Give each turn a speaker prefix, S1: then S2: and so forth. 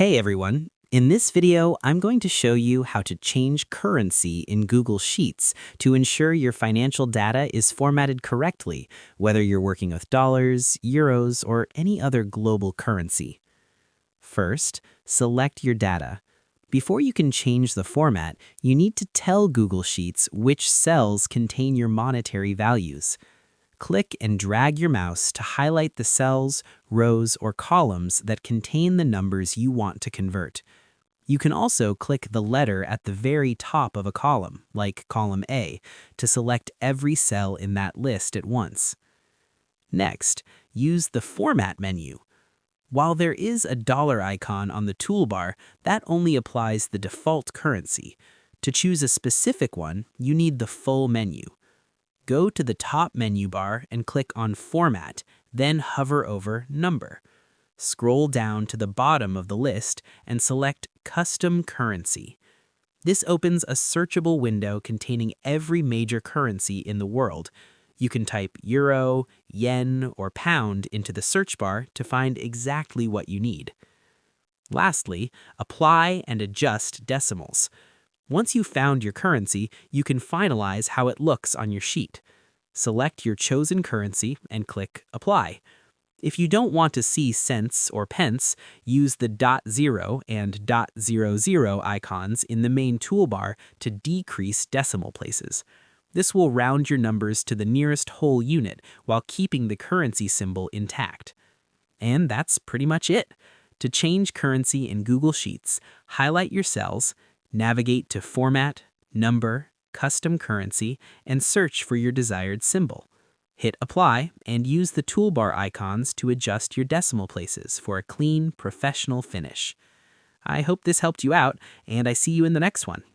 S1: Hey everyone! In this video, I'm going to show you how to change currency in Google Sheets to ensure your financial data is formatted correctly, whether you're working with dollars, euros, or any other global currency. First, select your data. Before you can change the format, you need to tell Google Sheets which cells contain your monetary values. Click and drag your mouse to highlight the cells, rows, or columns that contain the numbers you want to convert. You can also click the letter at the very top of a column, like column A, to select every cell in that list at once. Next, use the Format menu. While there is a dollar icon on the toolbar, that only applies the default currency. To choose a specific one, you need the full menu. Go to the top menu bar and click on Format, then hover over Number. Scroll down to the bottom of the list and select Custom Currency. This opens a searchable window containing every major currency in the world. You can type euro, yen, or pound into the search bar to find exactly what you need. Lastly, apply and adjust decimals. Once you've found your currency, you can finalize how it looks on your sheet. Select your chosen currency and click Apply. If you don't want to see cents or pence, use the .0 and .00 icons in the main toolbar to decrease decimal places. This will round your numbers to the nearest whole unit while keeping the currency symbol intact. And that's pretty much it. To change currency in Google Sheets, highlight your cells, navigate to Format, Number, Custom Currency, and search for your desired symbol. Hit Apply and use the toolbar icons to adjust your decimal places for a clean, professional finish. I hope this helped you out, and I see you in the next one.